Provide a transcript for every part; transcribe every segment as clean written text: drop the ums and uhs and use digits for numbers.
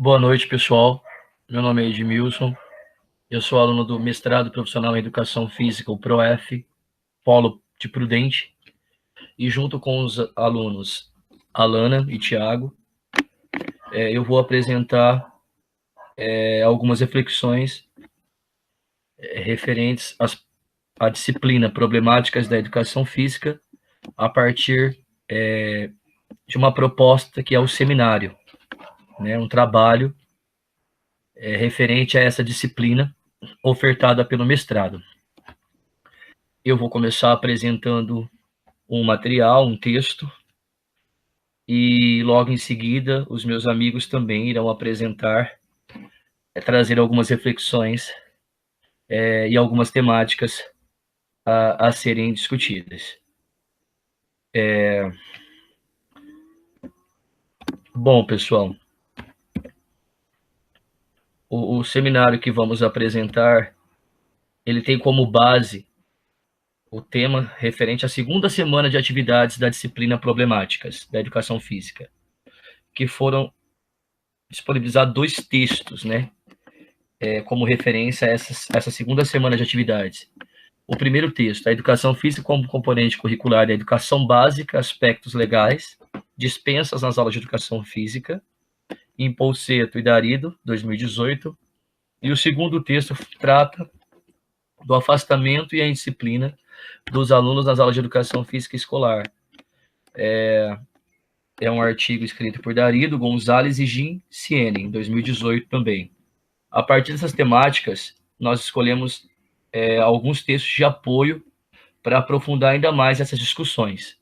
Boa noite, pessoal. Meu nome é Edmilson. Eu sou aluno do mestrado profissional em Educação Física, o ProF, Polo de Prudente, e junto com os alunos Alana e Tiago, eu vou apresentar algumas reflexões referentes à disciplina Problemáticas da Educação Física, a partir de uma proposta que é o seminário, né, um trabalho referente a essa disciplina ofertada pelo mestrado. Eu vou começar apresentando um material, um texto, e logo em seguida os meus amigos também irão apresentar, trazer algumas reflexões e algumas temáticas a serem discutidas. Bom, pessoal, o seminário que vamos apresentar, ele tem como base o tema referente à segunda semana de atividades da disciplina Problemáticas da Educação Física, que foram disponibilizados 2 textos, né, como referência a essa segunda semana de atividades. O primeiro texto, a educação física como componente curricular da educação básica, aspectos legais, dispensas nas aulas de educação física, em Polseto e Darido, 2018. E o segundo texto trata do afastamento e a indisciplina dos alunos nas aulas de educação física escolar. É um artigo escrito por Darido, Gonzalez e Jim Siene, em 2018 também. A partir dessas temáticas, nós escolhemos alguns textos de apoio para aprofundar ainda mais essas discussões.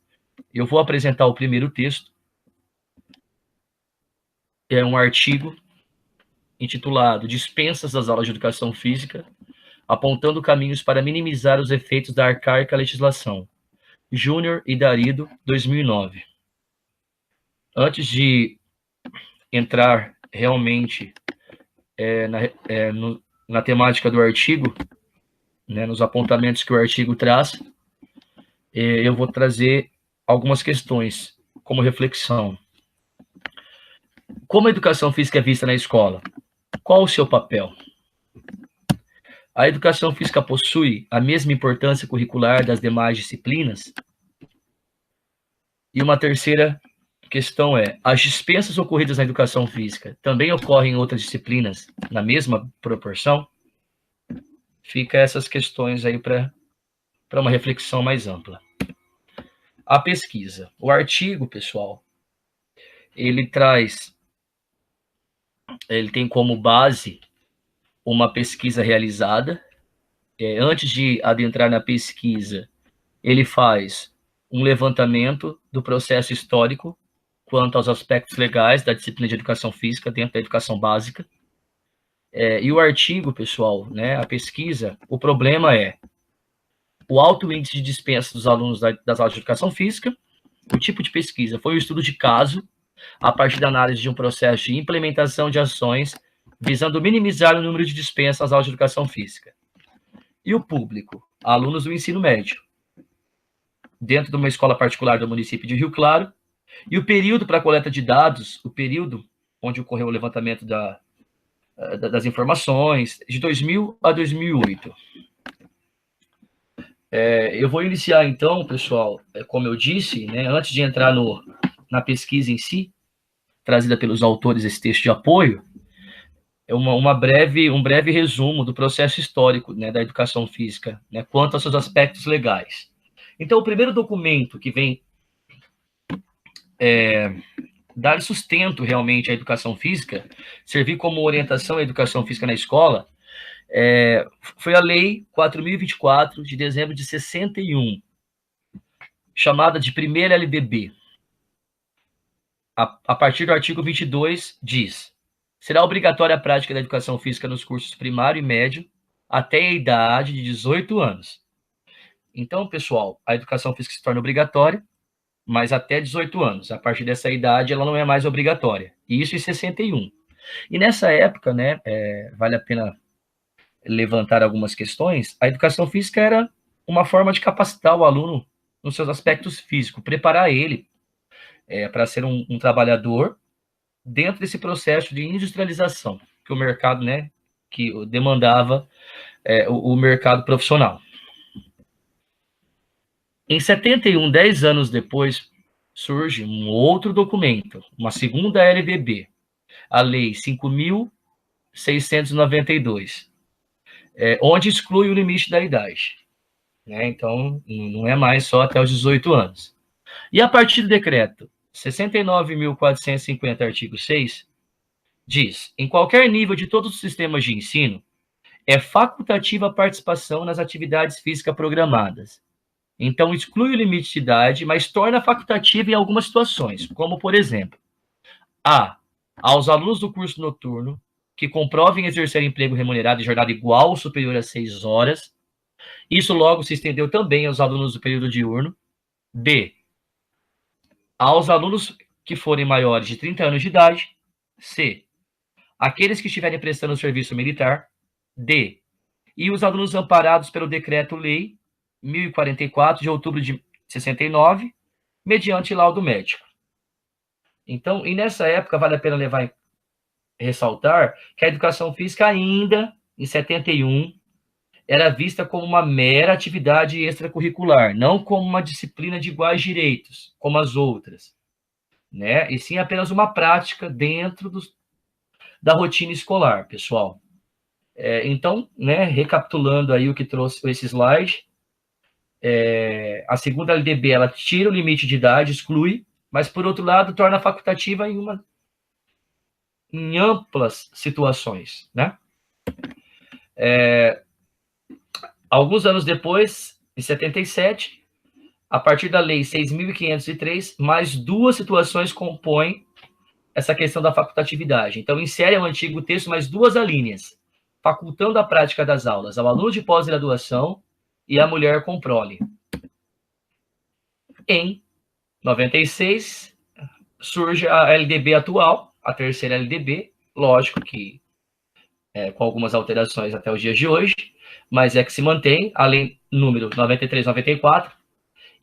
Eu vou apresentar o primeiro texto. É um artigo intitulado Dispensas das aulas de educação física, apontando caminhos para minimizar os efeitos da arcaica legislação. Júnior e Darido, 2009. Antes de entrar realmente na temática do artigo, né, nos apontamentos que o artigo traz, eu vou trazer algumas questões como reflexão. Como a educação física é vista na escola? Qual o seu papel? A educação física possui a mesma importância curricular das demais disciplinas? E uma terceira questão é, as dispensas ocorridas na educação física também ocorrem em outras disciplinas na mesma proporção? Fica essas questões aí para uma reflexão mais ampla. A pesquisa. O artigo, pessoal, ele tem como base uma pesquisa realizada. Antes de adentrar na pesquisa, ele faz um levantamento do processo histórico quanto aos aspectos legais da disciplina de educação física dentro da educação básica. E o artigo, pessoal, né, a pesquisa, o problema é o alto índice de dispensa dos alunos das aulas de educação física. O tipo de pesquisa foi um estudo de caso a partir da análise de um processo de implementação de ações visando minimizar o número de dispensas às aulas de educação física. E o público? Alunos do ensino médio, dentro de uma escola particular do município de Rio Claro. E o período para a coleta de dados, o período onde ocorreu o levantamento das informações, de 2000 a 2008. Eu vou iniciar então, pessoal, como eu disse, né, antes de entrar na pesquisa em si, trazida pelos autores desse texto de apoio, um breve resumo do processo histórico, né, da educação física, né, quanto aos seus aspectos legais. Então, o primeiro documento que vem dar sustento realmente à educação física, servir como orientação à educação física na escola, foi a Lei 4.024, de dezembro de 61, chamada de primeira LDB. A partir do artigo 22, diz: será obrigatória a prática da educação física nos cursos primário e médio até a idade de 18 anos. Então, pessoal, a educação física se torna obrigatória, mas até 18 anos. A partir dessa idade, ela não é mais obrigatória. E isso em 61. E nessa época, né, vale a pena levantar algumas questões, a educação física era uma forma de capacitar o aluno nos seus aspectos físicos, preparar ele para ser um trabalhador dentro desse processo de industrialização que o mercado, né, que demandava o mercado profissional. Em 71, 10 anos depois, surge um outro documento, uma segunda LDB, a Lei 5.692, onde exclui o limite da idade. Né? Então, não é mais só até os 18 anos. E a partir do decreto 69.450, artigo 6, diz: em qualquer nível de todos os sistemas de ensino, é facultativa a participação nas atividades físicas programadas. Então, exclui o limite de idade, mas torna facultativa em algumas situações, como, por exemplo, aos alunos do curso noturno que comprovem exercer emprego remunerado em jornada igual ou superior a 6 horas. Isso logo se estendeu também aos alunos do período diurno. B, aos alunos que forem maiores de 30 anos de idade. C, aqueles que estiverem prestando serviço militar. D, e os alunos amparados pelo Decreto-Lei 1044, de outubro de 69, mediante laudo médico. Então, e nessa época, vale a pena ressaltar que a educação física ainda, em 71, era vista como uma mera atividade extracurricular, não como uma disciplina de iguais direitos, como as outras, né? E sim apenas uma prática dentro da rotina escolar, pessoal. Então, né, recapitulando aí o que trouxe esse slide, a segunda LDB, ela tira o limite de idade, exclui, mas, por outro lado, torna facultativa em amplas situações, né? Alguns anos depois, em 77, a partir da Lei 6.503, mais duas situações compõem essa questão da facultatividade. Então, insere o antigo texto mais duas alíneas, facultando a prática das aulas ao aluno de pós-graduação e à mulher com prole. Em 96, surge a LDB atual, a terceira LDB, lógico que com algumas alterações até os dias de hoje, mas é que se mantém, além número 93/94,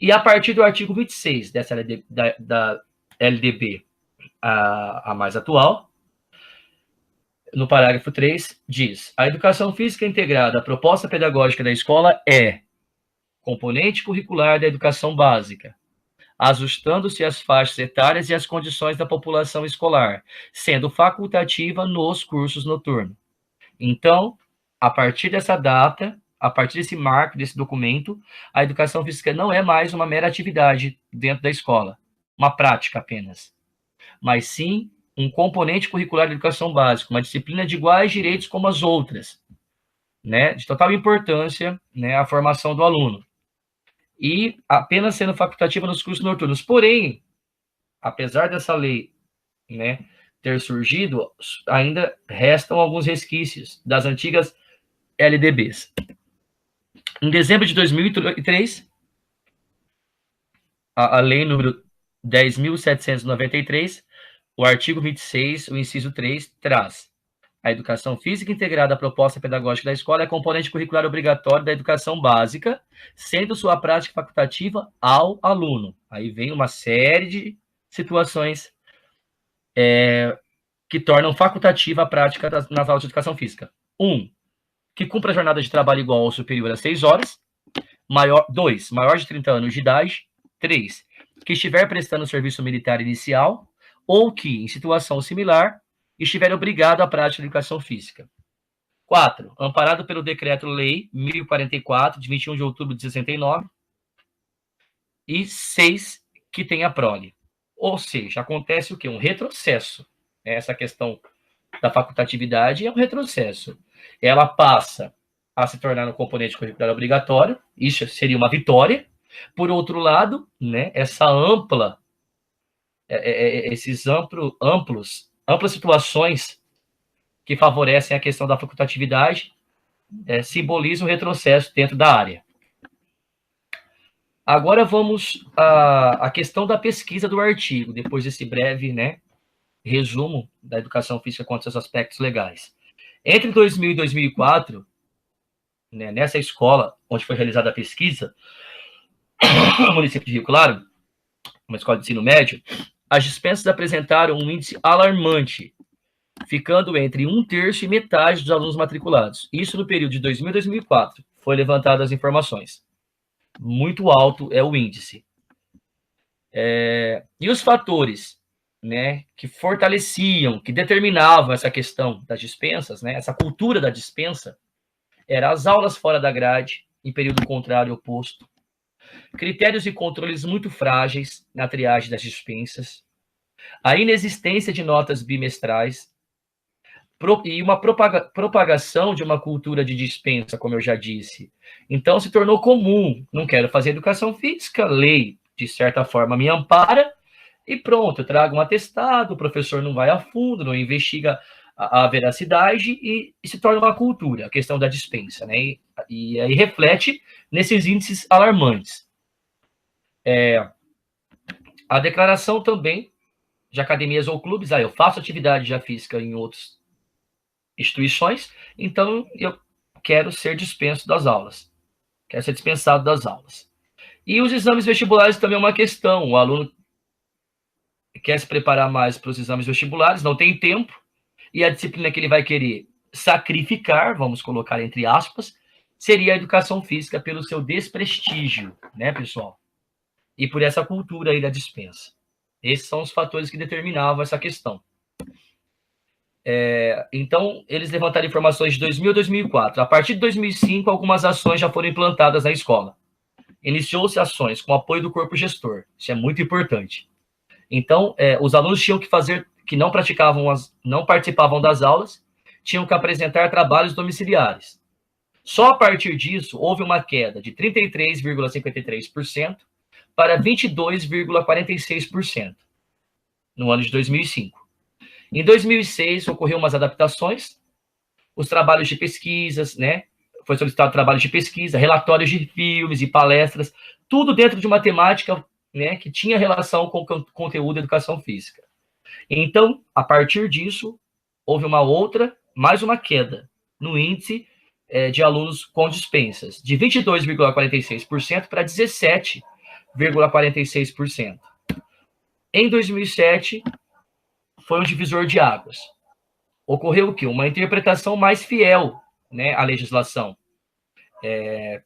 e a partir do artigo 26 dessa LDB, da LDB, a mais atual, no parágrafo 3, diz: a educação física integrada à proposta pedagógica da escola é componente curricular da educação básica, ajustando-se às faixas etárias e às condições da população escolar, sendo facultativa nos cursos noturnos. Então, a partir dessa data, a partir desse marco, desse documento, a educação física não é mais uma mera atividade dentro da escola, uma prática apenas, mas sim um componente curricular da educação básica, uma disciplina de iguais direitos como as outras, né, de total importância, né, a formação do aluno, e apenas sendo facultativa nos cursos noturnos. Porém, apesar dessa lei, né, ter surgido, ainda restam alguns resquícios das antigas LDBs. Em dezembro de 2003, a lei número 10.793, o artigo 26, o inciso 3, traz: a educação física integrada à proposta pedagógica da escola é componente curricular obrigatório da educação básica, sendo sua prática facultativa ao aluno. Aí vem uma série de situações que tornam facultativa a prática nas aulas de educação física. 1, que cumpra a jornada de trabalho igual ou superior a 6 horas. 2, maior de 30 anos de idade. 3, que estiver prestando serviço militar inicial ou que, em situação similar, estiver obrigado à prática de educação física. 4, amparado pelo Decreto-Lei 1044, de 21 de outubro de 69. E 6, que tenha prole. Ou seja, acontece o quê? Um retrocesso. Essa questão da facultatividade é um retrocesso. Ela passa a se tornar um componente curricular obrigatório, isso seria uma vitória. Por outro lado, né, esses amplas situações que favorecem a questão da facultatividade simbolizam um retrocesso dentro da área. Agora vamos à questão da pesquisa do artigo, depois desse breve, né, resumo da educação física quanto aos aspectos legais. Entre 2000 e 2004, né, nessa escola onde foi realizada a pesquisa, no município de Rio Claro, uma escola de ensino médio, as dispensas apresentaram um índice alarmante, ficando entre 1/3 e metade dos alunos matriculados. Isso no período de 2000 a 2004. Foi levantadas as informações. Muito alto é o índice. E os fatores, né, que fortaleciam, que determinavam essa questão das dispensas, né, essa cultura da dispensa, eram as aulas fora da grade, em período contrário e oposto, critérios e controles muito frágeis na triagem das dispensas, a inexistência de notas bimestrais e uma propagação de uma cultura de dispensa, como eu já disse. Então, se tornou comum, não quero fazer educação física, lei, de certa forma, me ampara, e pronto, eu trago um atestado, o professor não vai a fundo, não investiga a veracidade e se torna uma cultura, a questão da dispensa, né? E aí reflete nesses índices alarmantes. A declaração também de academias ou clubes, eu faço atividade já física em outras instituições, então eu quero ser dispenso das aulas, quero ser dispensado das aulas. E os exames vestibulares também é uma questão, o aluno quer se preparar mais para os exames vestibulares, não tem tempo, e a disciplina que ele vai querer sacrificar, vamos colocar entre aspas, seria a educação física pelo seu desprestígio, né, pessoal? E por essa cultura aí da dispensa. Esses são os fatores que determinavam essa questão. Então, eles levantaram informações de 2000 a 2004. A partir de 2005, algumas ações já foram implantadas na escola. Iniciou-se ações com apoio do corpo gestor. Isso é muito importante. Então, os alunos tinham que fazer, que não participavam das aulas, tinham que apresentar trabalhos domiciliares. Só a partir disso, houve uma queda de 33,53% para 22,46% no ano de 2005. Em 2006, ocorreu umas adaptações, os trabalhos de pesquisas, né? Foi solicitado trabalho de pesquisa, relatórios de filmes e palestras, tudo dentro de uma temática, né, que tinha relação com o conteúdo da educação física. Então, a partir disso, houve mais uma queda no índice de alunos com dispensas, de 22,46% para 17,46%. Em 2007, foi um divisor de águas. Ocorreu o quê? Uma interpretação mais fiel, né, à legislação.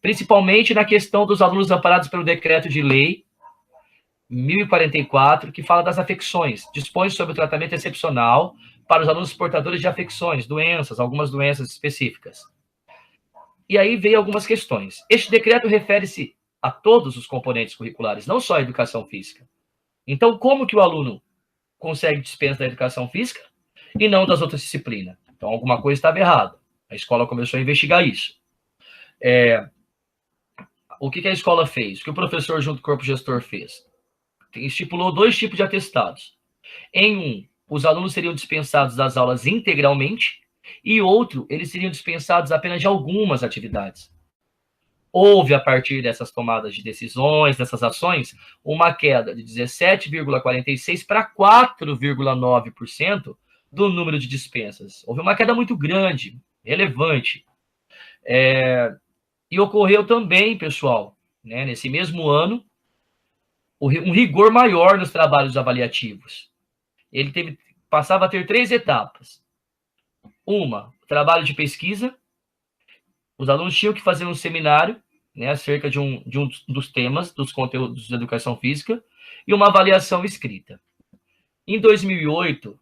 Principalmente na questão dos alunos amparados pelo decreto de lei 1044, que fala das afecções, dispõe sobre o tratamento excepcional para os alunos portadores de afecções, doenças, algumas doenças específicas. E aí veio algumas questões. Este decreto refere-se a todos os componentes curriculares, não só a educação física. Então, como que o aluno consegue dispensa da educação física e não das outras disciplinas? Então, alguma coisa estava errada. A escola começou a investigar isso. O que a escola fez? O que o professor, junto com o corpo gestor, fez? Estipulou 2 tipos de atestados. Em um, os alunos seriam dispensados das aulas integralmente, e outro, eles seriam dispensados apenas de algumas atividades. Houve, a partir dessas tomadas de decisões, dessas ações, uma queda de 17,46% para 4,9% do número de dispensas. Houve uma queda muito grande, relevante. E ocorreu também, pessoal, né, nesse mesmo ano, um rigor maior nos trabalhos avaliativos. Ele passava a ter 3 etapas. Uma, trabalho de pesquisa. Os alunos tinham que fazer um seminário, né, acerca de um dos temas, dos conteúdos da educação física, e uma avaliação escrita. Em 2008,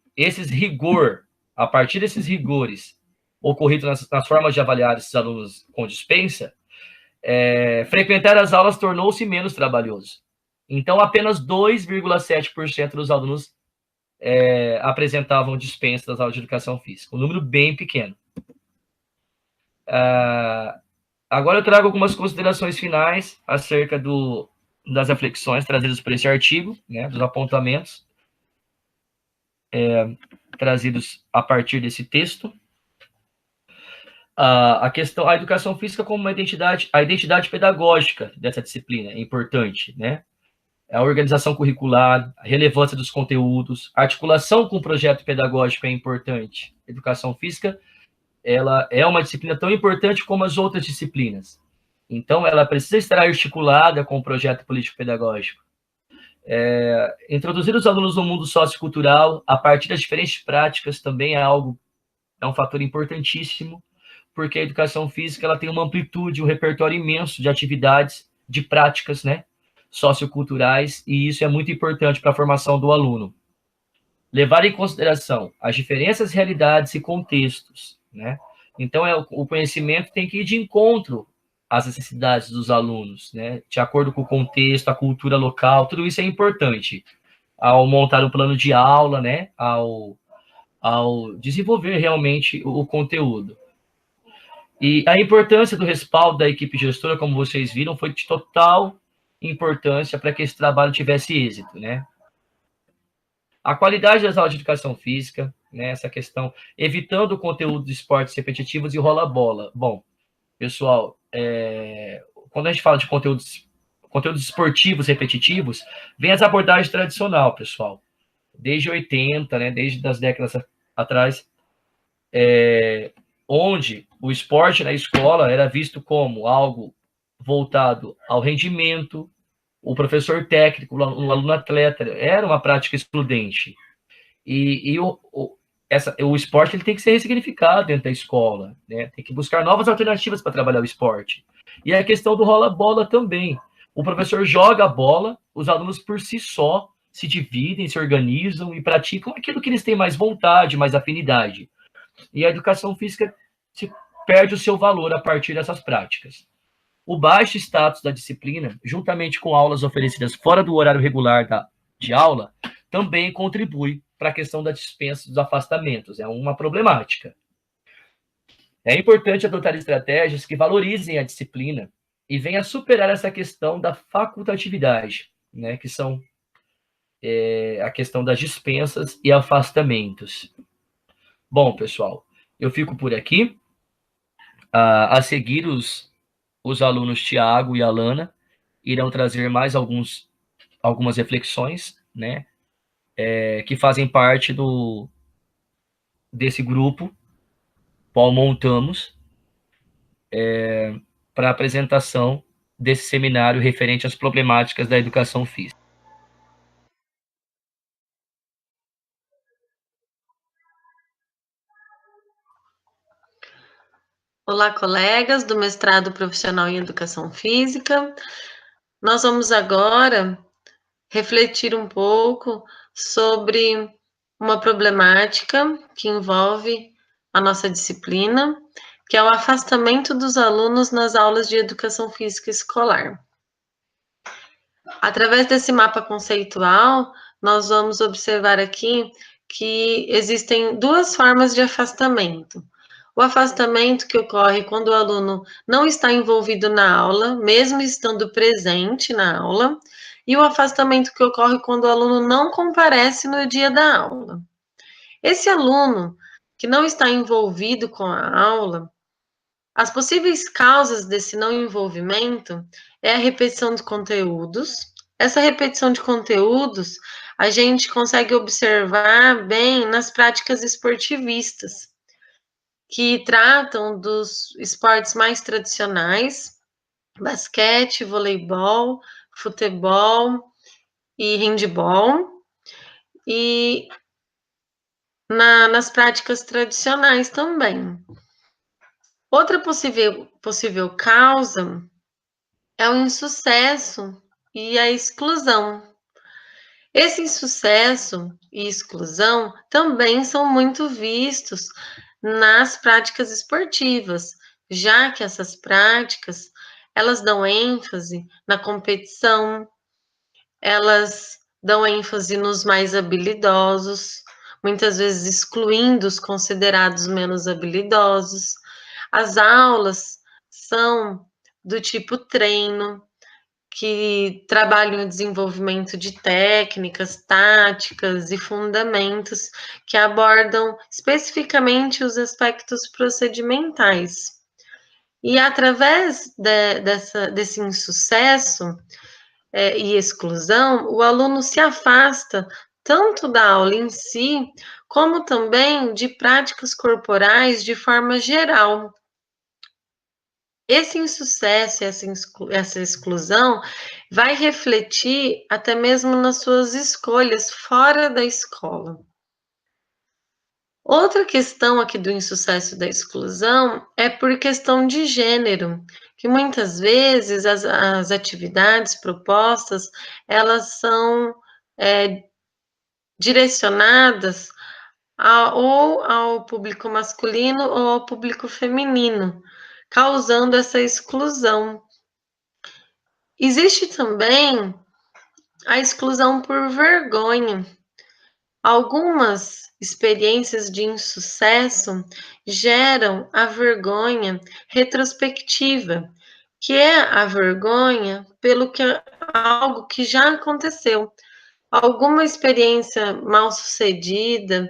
a partir desses rigores ocorridos nas formas de avaliar esses alunos com dispensa, frequentar as aulas tornou-se menos trabalhoso. Então, apenas 2,7% dos alunos apresentavam dispensa das aulas de educação física. Um número bem pequeno. Agora eu trago algumas considerações finais acerca das reflexões trazidas por esse artigo, né, dos apontamentos trazidos a partir desse texto. A educação física como a identidade pedagógica dessa disciplina é importante, né? A organização curricular, a relevância dos conteúdos, a articulação com o projeto pedagógico é importante. A educação física, ela é uma disciplina tão importante como as outras disciplinas. Então, ela precisa estar articulada com o projeto político-pedagógico. Introduzir os alunos no mundo sociocultural a partir das diferentes práticas também é um fator importantíssimo, porque a educação física ela tem uma amplitude, um repertório imenso de atividades, de práticas, né, socioculturais, e isso é muito importante para a formação do aluno. Levar em consideração as diferenças, realidades e contextos, né? Então, o conhecimento tem que ir de encontro às necessidades dos alunos, né? De acordo com o contexto, a cultura local, tudo isso é importante ao montar um plano de aula, né? Ao desenvolver realmente o conteúdo. E a importância do respaldo da equipe gestora, como vocês viram, foi de total importância para que esse trabalho tivesse êxito, né? A qualidade das aulas de educação física, né, essa questão, evitando o conteúdo de esportes repetitivos e rola-bola. Bom, pessoal, quando a gente fala de conteúdos esportivos repetitivos, vem as abordagens tradicional, pessoal. Desde 80, né, desde as décadas atrás, onde o esporte na escola era visto como algo voltado ao rendimento, o professor técnico, o aluno atleta, era uma prática excludente. E o esporte ele tem que ser ressignificado dentro da escola, né? Tem que buscar novas alternativas para trabalhar o esporte. E a questão do rola-bola também. O professor joga a bola, os alunos por si só se dividem, se organizam e praticam aquilo que eles têm mais vontade, mais afinidade. E a educação física se perde o seu valor a partir dessas práticas. O baixo status da disciplina, juntamente com aulas oferecidas fora do horário regular de aula, também contribui para a questão da dispensa dos afastamentos. É uma problemática. É importante adotar estratégias que valorizem a disciplina e venham a superar essa questão da facultatividade, né, que são a questão das dispensas e afastamentos. Bom, pessoal, eu fico por aqui. A seguir, os alunos Tiago e Alana irão trazer mais algumas reflexões, né, que fazem parte desse grupo, qual montamos para a apresentação desse seminário referente às problemáticas da educação física. Olá, colegas do mestrado profissional em educação física. Nós vamos agora refletir um pouco sobre uma problemática que envolve a nossa disciplina, que é o afastamento dos alunos nas aulas de educação física escolar. Através desse mapa conceitual, nós vamos observar aqui que existem duas formas de afastamento. O afastamento que ocorre quando o aluno não está envolvido na aula, mesmo estando presente na aula, e o afastamento que ocorre quando o aluno não comparece no dia da aula. Esse aluno que não está envolvido com a aula, as possíveis causas desse não envolvimento é a repetição de conteúdos. Essa repetição de conteúdos a gente consegue observar bem nas práticas esportivistas, que tratam dos esportes mais tradicionais, basquete, voleibol, futebol e handebol, e nas práticas tradicionais também. Outra possível causa é o insucesso e a exclusão. Esse insucesso e exclusão também são muito vistos nas práticas esportivas, já que essas práticas, elas dão ênfase na competição, elas dão ênfase nos mais habilidosos, muitas vezes excluindo os considerados menos habilidosos. As aulas são do tipo treino, que trabalham o desenvolvimento de técnicas, táticas e fundamentos que abordam especificamente os aspectos procedimentais. E através desse insucesso e exclusão, o aluno se afasta tanto da aula em si, como também de práticas corporais de forma geral. esse insucesso, essa exclusão, vai refletir até mesmo nas suas escolhas fora da escola. Outra questão aqui do insucesso e da exclusão é por questão de gênero, que muitas vezes as atividades propostas, elas são direcionadas ou ao público masculino ou ao público feminino, causando essa exclusão. Existe também a exclusão por vergonha. Algumas experiências de insucesso geram a vergonha retrospectiva, que é a vergonha pelo que algo que já aconteceu. Alguma experiência mal sucedida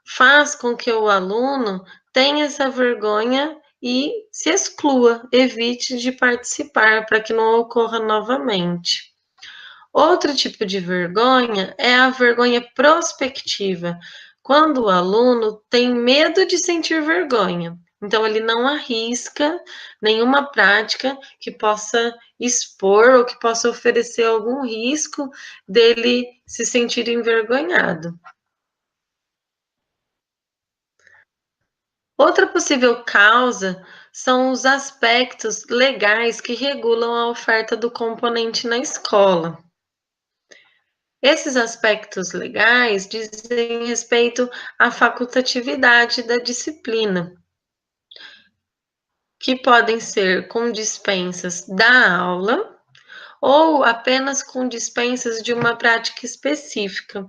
faz com que o aluno tenha essa vergonha e se exclua, evite de participar para que não ocorra novamente. Outro tipo de vergonha é a vergonha prospectiva, quando o aluno tem medo de sentir vergonha. Então, ele não arrisca nenhuma prática que possa expor ou que possa oferecer algum risco dele se sentir envergonhado. Outra possível causa são os aspectos legais que regulam a oferta do componente na escola. Esses aspectos legais dizem respeito à facultatividade da disciplina, que podem ser com dispensas da aula ou apenas com dispensas de uma prática específica.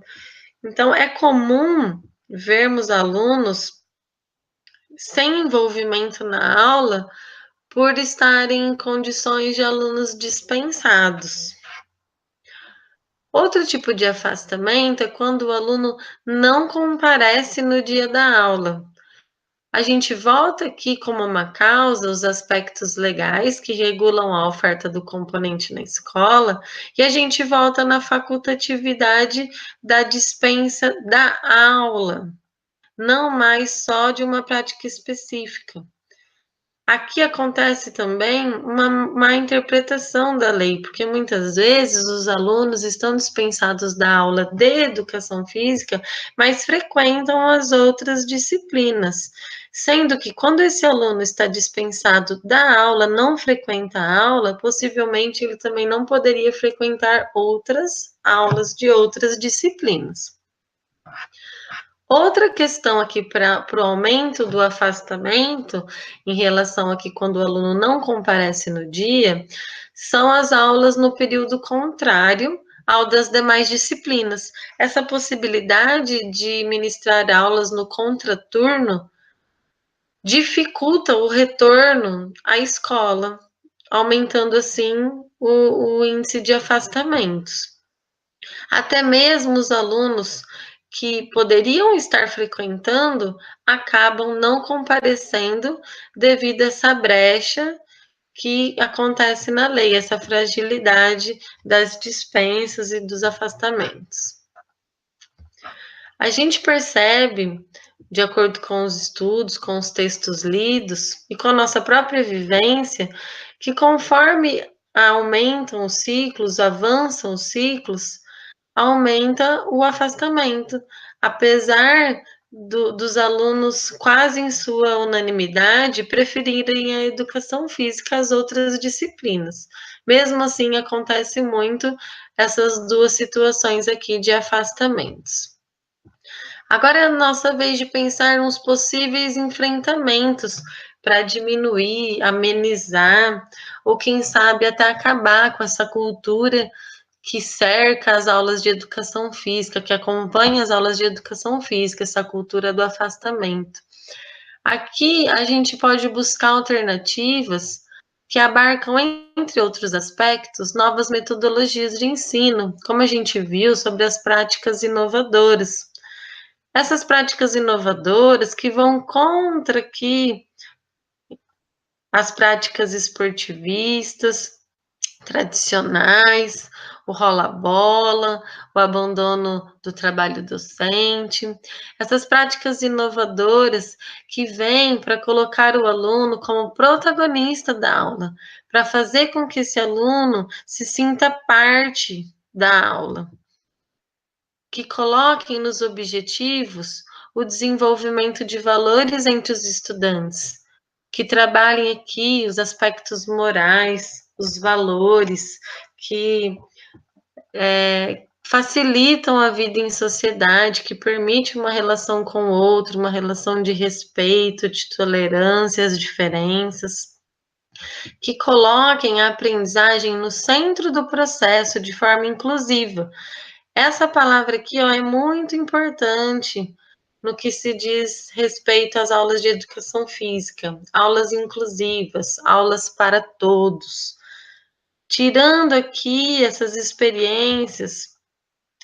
Então, é comum vermos alunos sem envolvimento na aula por estarem em condições de alunos dispensados. Outro tipo de afastamento é quando o aluno não comparece no dia da aula. A gente volta aqui como uma causa os aspectos legais que regulam a oferta do componente na escola, e a gente volta na facultatividade da dispensa da aula, não mais só de uma prática específica. Aqui acontece também uma má interpretação da lei, porque muitas vezes os alunos estão dispensados da aula de educação física, mas frequentam as outras disciplinas, sendo que quando esse aluno está dispensado da aula, não frequenta a aula, possivelmente ele também não poderia frequentar outras aulas de outras disciplinas. Outra questão aqui para o aumento do afastamento, em relação aqui quando o aluno não comparece no dia, são as aulas no período contrário ao das demais disciplinas. Essa possibilidade de ministrar aulas no contraturno dificulta o retorno à escola, aumentando assim o índice de afastamentos. Até mesmo os alunos que poderiam estar frequentando acabam não comparecendo devido a essa brecha que acontece na lei, essa fragilidade das dispensas e dos afastamentos. A gente percebe, de acordo com os estudos, com os textos lidos e com a nossa própria vivência, que conforme aumentam os ciclos, avançam os ciclos, aumenta o afastamento, apesar dos alunos, quase em sua unanimidade, preferirem a educação física às outras disciplinas. Mesmo assim, acontece muito essas duas situações aqui de afastamentos. Agora é a nossa vez de pensar nos possíveis enfrentamentos para diminuir, amenizar, ou quem sabe até acabar com essa cultura que cerca as aulas de educação física, que acompanha as aulas de educação física, essa cultura do afastamento. Aqui a gente pode buscar alternativas que abarcam, entre outros aspectos, novas metodologias de ensino, como a gente viu sobre as práticas inovadoras. Essas práticas inovadoras que vão contra aqui as práticas esportivistas, tradicionais, o rola-bola, o abandono do trabalho docente, essas práticas inovadoras que vêm para colocar o aluno como protagonista da aula, para fazer com que esse aluno se sinta parte da aula, que coloquem nos objetivos o desenvolvimento de valores entre os estudantes, que trabalhem aqui os aspectos morais, os valores, que facilitam a vida em sociedade, que permite uma relação com o outro, uma relação de respeito, de tolerância às diferenças, que coloquem a aprendizagem no centro do processo de forma inclusiva. Essa palavra aqui, ó, é muito importante no que se diz respeito às aulas de educação física, aulas inclusivas, aulas para todos. Tirando aqui essas experiências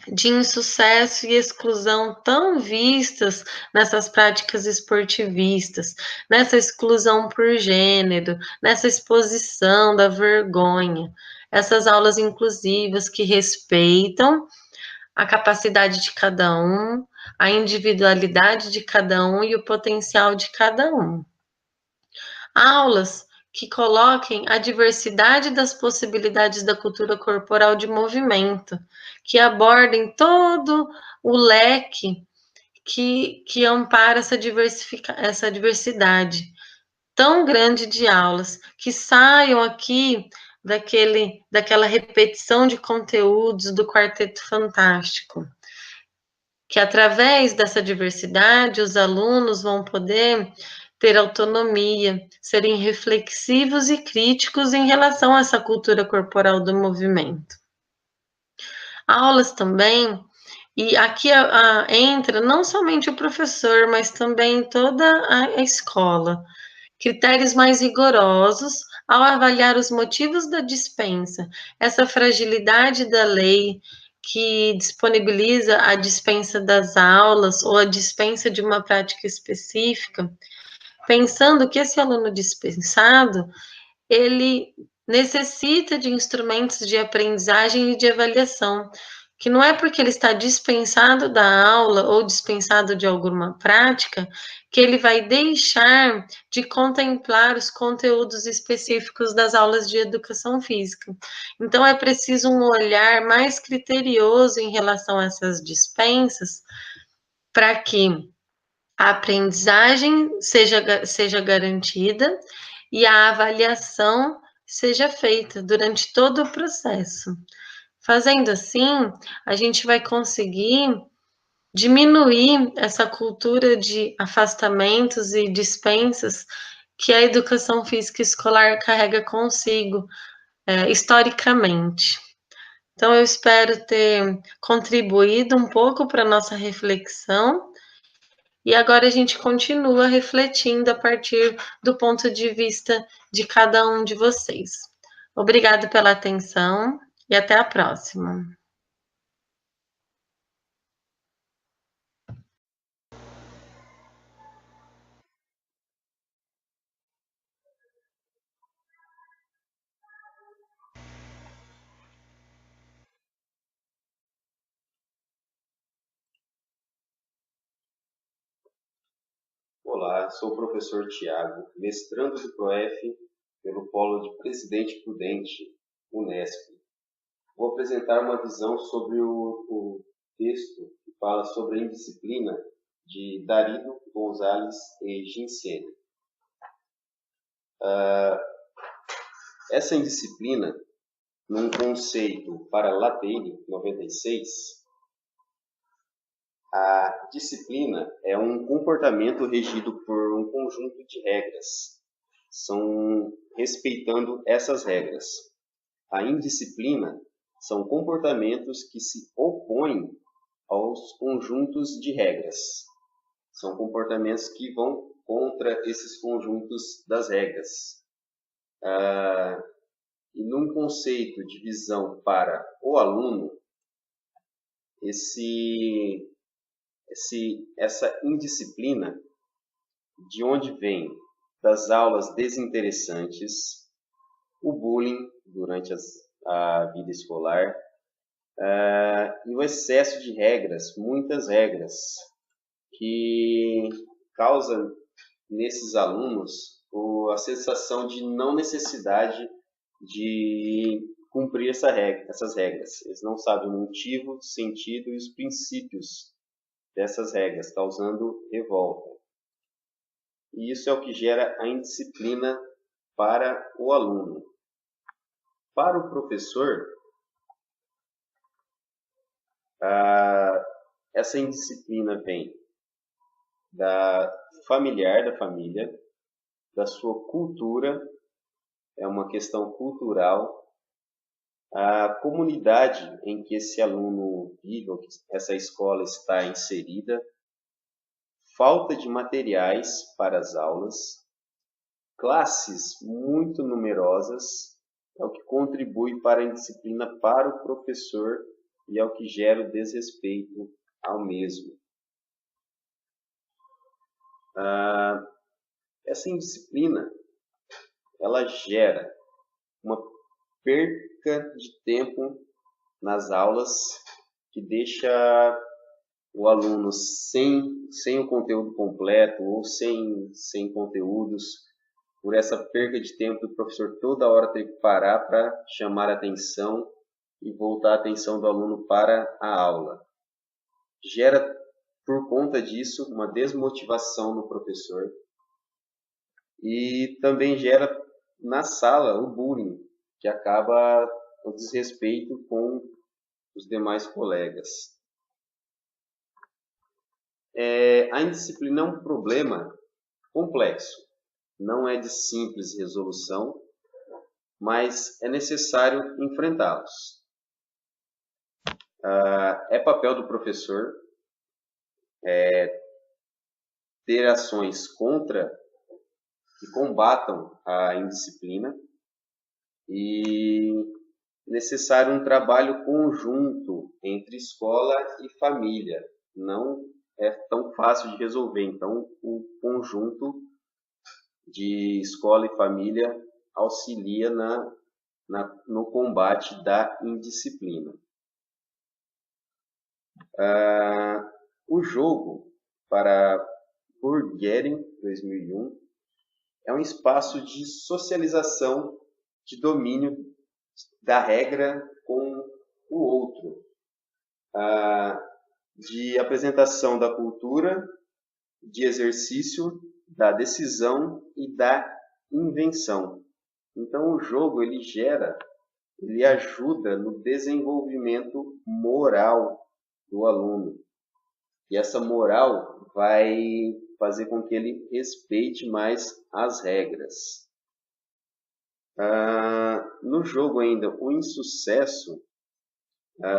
de insucesso e exclusão tão vistas nessas práticas esportivistas, nessa exclusão por gênero, nessa exposição da vergonha, essas aulas inclusivas que respeitam a capacidade de cada um, a individualidade de cada um e o potencial de cada um. Aulas que coloquem a diversidade das possibilidades da cultura corporal de movimento, que abordem todo o leque que ampara essa diversidade tão grande de aulas, que saiam aqui daquela repetição de conteúdos do Quarteto Fantástico, que através dessa diversidade os alunos vão poder ter autonomia, serem reflexivos e críticos em relação a essa cultura corporal do movimento. Aulas também, e aqui entra não somente o professor, mas também toda a escola, critérios mais rigorosos ao avaliar os motivos da dispensa, essa fragilidade da lei que disponibiliza a dispensa das aulas ou a dispensa de uma prática específica, pensando que esse aluno dispensado, ele necessita de instrumentos de aprendizagem e de avaliação, que não é porque ele está dispensado da aula ou dispensado de alguma prática que ele vai deixar de contemplar os conteúdos específicos das aulas de educação física. Então, é preciso um olhar mais criterioso em relação a essas dispensas, para que a aprendizagem seja garantida e a avaliação seja feita durante todo o processo. Fazendo assim, a gente vai conseguir diminuir essa cultura de afastamentos e dispensas que a educação física escolar carrega consigo, historicamente. Então, eu espero ter contribuído um pouco para a nossa reflexão. E agora a gente continua refletindo a partir do ponto de vista de cada um de vocês. Obrigado pela atenção e até a próxima. Olá, sou o professor Tiago, mestrando do PROEF pelo Polo de Presidente Prudente, Unesp. Vou apresentar uma visão sobre o texto que fala sobre a indisciplina de Darío Gonzalez e Ginsene. Essa indisciplina, num conceito para Lattein, 96, a disciplina é um comportamento regido por um conjunto de regras. São respeitando essas regras. A indisciplina são comportamentos que se opõem aos conjuntos de regras. São comportamentos que vão contra esses conjuntos das regras. E num conceito de visão para o aluno, essa indisciplina, de onde vem? Das aulas desinteressantes, o bullying durante a vida escolar, E o excesso de regras, muitas regras, que causa nesses alunos a sensação de não necessidade de cumprir essas regras. Eles não sabem o motivo, o sentido e os princípios dessas regras, causando revolta. E isso é o que gera a indisciplina para o aluno. Para o professor, essa indisciplina vem da família, da sua cultura, é uma questão cultural, a comunidade em que esse aluno vive, ou que essa escola está inserida, falta de materiais para as aulas, classes muito numerosas, é o que contribui para a indisciplina para o professor e é o que gera o desrespeito ao mesmo. Essa indisciplina, ela gera uma perca de tempo nas aulas, que deixa o aluno sem o conteúdo completo ou sem conteúdos, por essa perca de tempo do professor toda hora ter que parar para chamar a atenção e voltar a atenção do aluno para a aula. Gera, por conta disso, uma desmotivação no professor e também gera na sala o bullying, que acaba o desrespeito com os demais colegas. A indisciplina é um problema complexo, não é de simples resolução, mas é necessário enfrentá-los. É papel do professor ter ações que combatam a indisciplina e necessário um trabalho conjunto entre escola e família. Não é tão fácil de resolver, então o conjunto de escola e família auxilia no combate da indisciplina. O jogo para Burgering 2001 é um espaço de socialização, de domínio da regra com o outro, de apresentação da cultura, de exercício, da decisão e da invenção. Então o jogo ele ajuda no desenvolvimento moral do aluno. E essa moral vai fazer com que ele respeite mais as regras. No jogo ainda, o insucesso,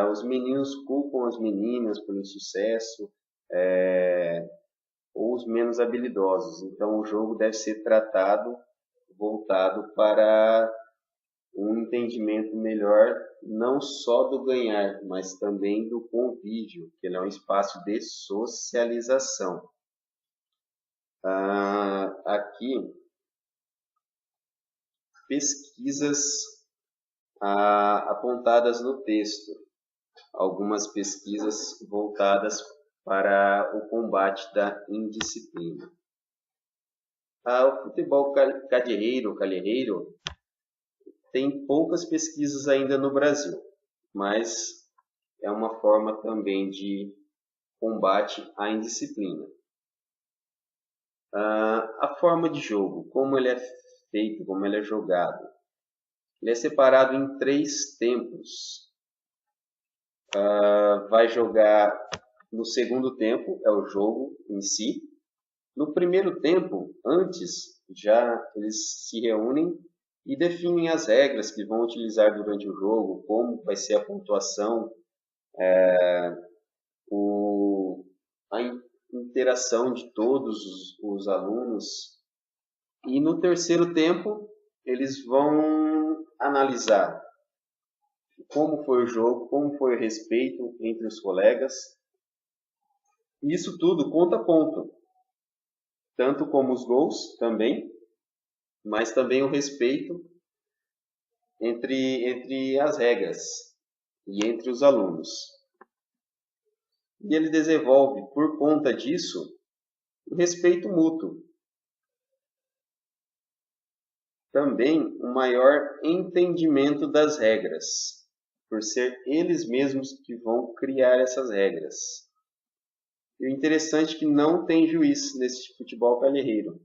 os meninos culpam as meninas por insucesso, ou os menos habilidosos. Então o jogo deve ser voltado para um entendimento melhor, não só do ganhar, mas também do convívio, que ele é um espaço de socialização. Aqui, pesquisas apontadas no texto, algumas pesquisas voltadas para o combate da indisciplina. O futebol calheiro tem poucas pesquisas ainda no Brasil, mas é uma forma também de combate à indisciplina. A forma de jogo, como ele é feito, como ele é jogado, ele é separado em 3 tempos. Vai jogar no segundo tempo, é o jogo em si. No primeiro tempo, antes, já eles se reúnem e definem as regras que vão utilizar durante o jogo, como vai ser a pontuação, a interação de todos os alunos. E no terceiro tempo, eles vão analisar como foi o jogo, como foi o respeito entre os colegas. E isso tudo conta ponto, tanto como os gols também, mas também o respeito entre as regras. e entre os alunos. E ele desenvolve, por conta disso, o respeito mútuo. Também um maior entendimento das regras, por ser eles mesmos que vão criar essas regras. E o interessante é que não tem juiz nesse futebol pé-lierreiro,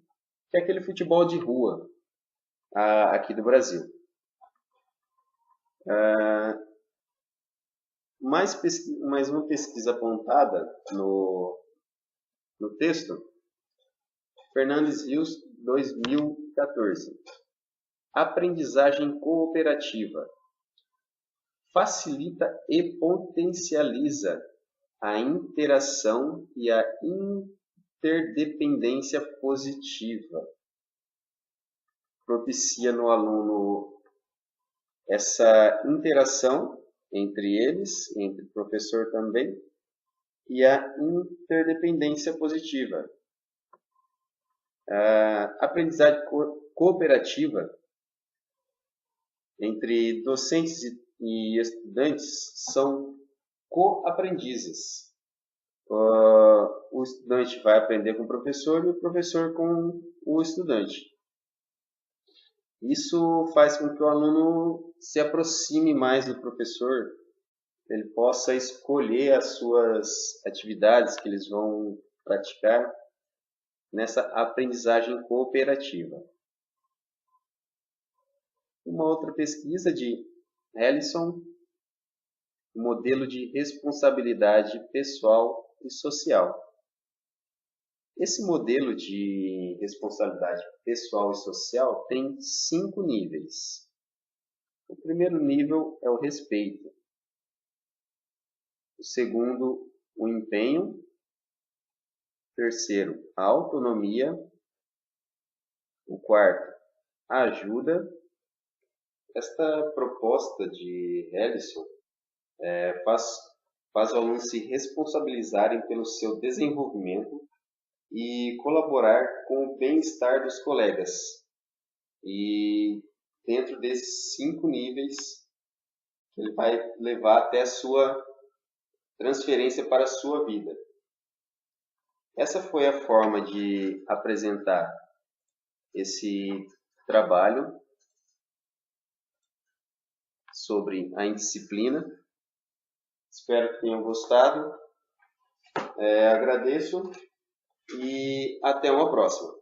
que é aquele futebol de rua aqui do Brasil. Mais uma pesquisa apontada no texto, Fernandes Rios, 2014. Aprendizagem cooperativa facilita e potencializa a interação e a interdependência positiva. Propicia no aluno essa interação entre eles, entre o professor também, e a interdependência positiva. A aprendizagem cooperativa entre docentes e estudantes são co-aprendizes. O estudante vai aprender com o professor e o professor com o estudante. Isso faz com que o aluno se aproxime mais do professor, ele possa escolher as suas atividades que eles vão praticar nessa aprendizagem cooperativa. Uma outra pesquisa de Ellison, modelo de responsabilidade pessoal e social. Esse modelo de responsabilidade pessoal e social tem 5 níveis. O primeiro nível é o respeito. O segundo, o empenho. O terceiro, a autonomia. O quarto, a ajuda. Esta proposta de Ellison faz o aluno se responsabilizarem pelo seu desenvolvimento e colaborar com o bem-estar dos colegas. E dentro desses 5 níveis, ele vai levar até a sua transferência para a sua vida. Essa foi a forma de apresentar esse trabalho sobre a indisciplina. Espero que tenham gostado. Agradeço e até uma próxima.